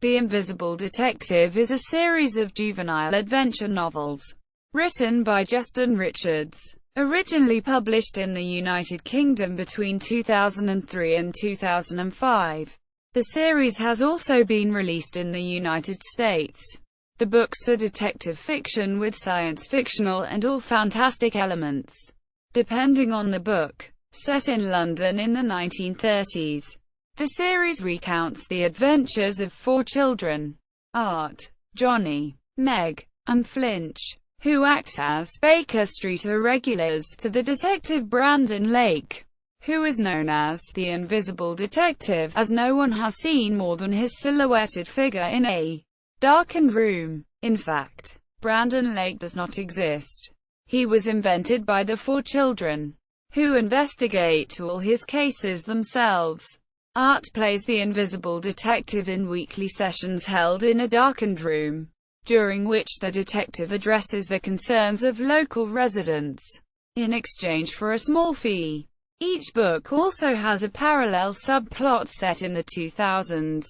The Invisible Detective is a series of juvenile adventure novels written by Justin Richards, originally published in the United Kingdom between 2003 and 2005. The series has also been released in the United States. The books are detective fiction with science-fictional and/or fantastic elements, depending on the book. Set in London in the 1930s, the series recounts the adventures of four children: Art, Jonny, Meg, and Flinch, who act as Baker Street Irregulars to the detective Brandon Lake, who is known as the Invisible Detective, as no one has seen more than his silhouetted figure in a darkened room. In fact, Brandon Lake does not exist. He was invented by the four children, who investigate all his cases themselves. Art plays the Invisible Detective in weekly sessions held in a darkened room, during which the detective addresses the concerns of local residents, in exchange for a small fee. Each book also has a parallel subplot set in the 2000s,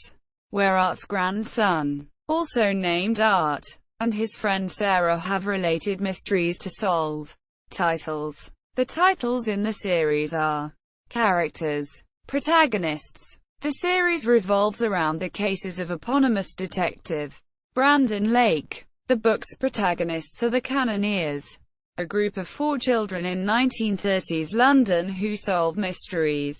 where Art's grandson, also named Art, and his friend Sarah have related mysteries to solve. Titles. The titles in the series are characters, protagonists. The series revolves around the cases of eponymous detective Brandon Lake. The book's protagonists are the Cannoneers, a group of four children in 1930s London who solve mysteries.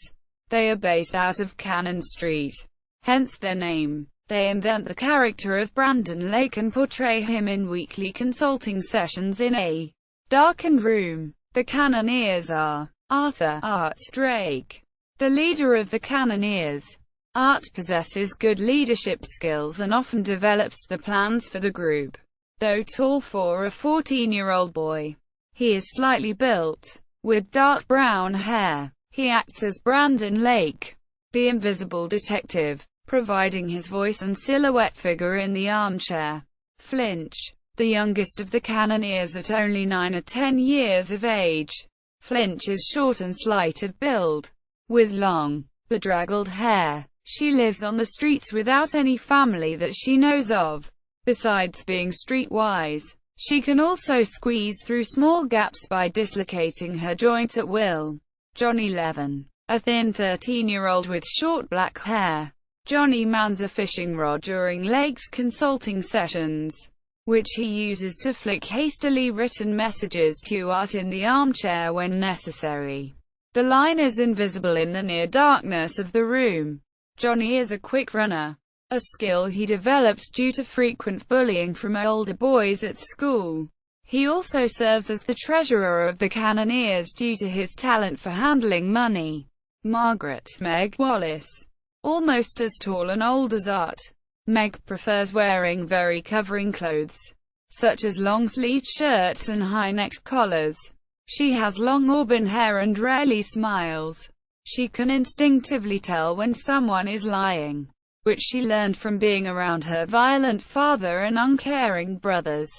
They are based out of Cannon Street, hence their name. They invent the character of Brandon Lake and portray him in weekly consulting sessions in a darkened room. The Cannoneers are Arthur "Art" Drake, the leader of the Cannoneers. Art possesses good leadership skills and often develops the plans for the group. Though tall for a 14-year-old boy, he is slightly built, with dark brown hair. He acts as Brandon Lake, the Invisible Detective, providing his voice and silhouette figure in the armchair. Flinch, the youngest of the Cannoneers at only 9 or 10 years of age. Flinch is short and slight of build, with long, bedraggled hair. She lives on the streets without any family that she knows of. Besides being streetwise, she can also squeeze through small gaps by dislocating her joints at will. Jonny Levin, a thin 13-year-old with short black hair. Jonny mans a fishing rod during Lake's consulting sessions, which he uses to flick hastily written messages to Art in the armchair when necessary. The line is invisible in the near darkness of the room. Jonny is a quick runner, a skill he developed due to frequent bullying from older boys at school. He also serves as the treasurer of the Cannoneers due to his talent for handling money. Margaret Meg Wallace, almost as tall and old as Art. Meg prefers wearing very covering clothes, such as long-sleeved shirts and high-necked collars. She has long auburn hair and rarely smiles. She can instinctively tell when someone is lying, which she learned from being around her violent father and uncaring brothers.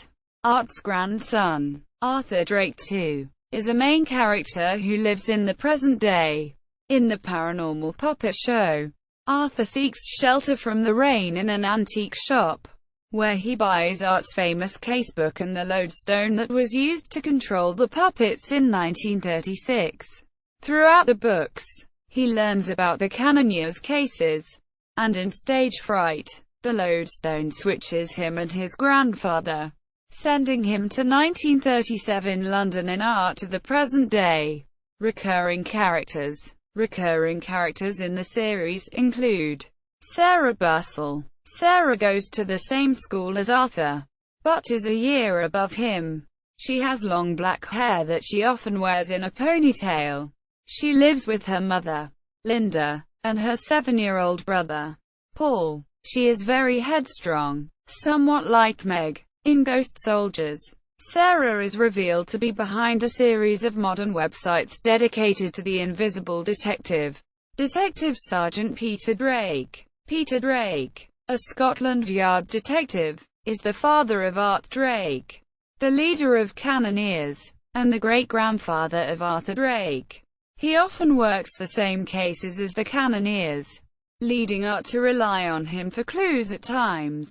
Art's grandson, Arthur Drake too, is a main character who lives in the present day. In the paranormal puppet show, Arthur seeks shelter from the rain in an antique shop, where he buys Art's famous casebook and the lodestone that was used to control the puppets in 1936. Throughout the books, he learns about the Cannoneers' cases, and in Stage Fright, the lodestone switches him and his grandfather, sending him to 1937 London and Art to the present day. Recurring characters. Recurring characters in the series include Sarah Bustle. Sarah goes to the same school as Arthur, but is a year above him. She has long black hair that she often wears in a ponytail. She lives with her mother, Linda, and her 7-year-old brother, Paul. She is very headstrong, somewhat like Meg in Ghost Soldiers. Sarah is revealed to be behind a series of modern websites dedicated to the Invisible Detective. Detective Sergeant Peter Drake. Peter Drake, a Scotland Yard detective, is the father of Art Drake, the leader of Cannoneers, and the great-grandfather of Arthur Drake. He often works the same cases as the Cannoneers. leading Art to rely on him for clues at times.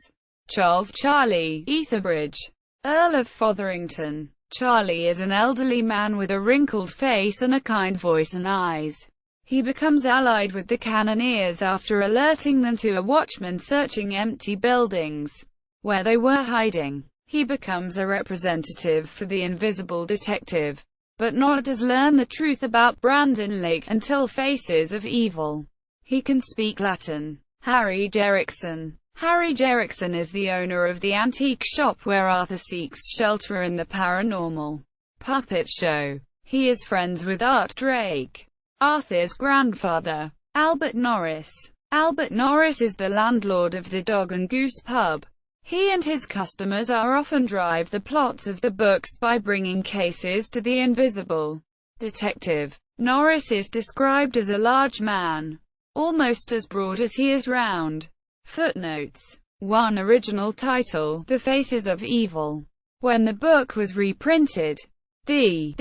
Charles Charlie Etherbridge, Earl of Fotherington. Charlie is an elderly man with a wrinkled face and a kind voice and eyes. He becomes allied with the cannoneers after alerting them to a watchman searching empty buildings where they were hiding. He becomes a representative for the invisible detective, but nor does learn the truth about Brandon Lake until Faces of Evil. He can speak Latin. Harry Jerrickson. Harry Jerrickson is the owner of the antique shop where Arthur seeks shelter in the paranormal puppet show. He is friends with Art Drake, Arthur's grandfather. Albert Norris. Albert Norris is the landlord of the Dog and Goose pub. He and his customers are often drive the plots of the books by bringing cases to the invisible detective. Norris is described as a large man, almost as broad as he is round. Footnotes. 1. Original title: The Faces of Evil. When the book was reprinted, the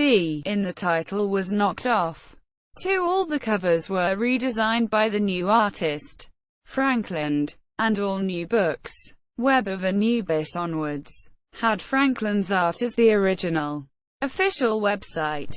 in the title was knocked off. 2. All the covers were redesigned by the new artist, Frankland, and all new books, Web of Anubis onwards, had Frankland's art as the original. Official website.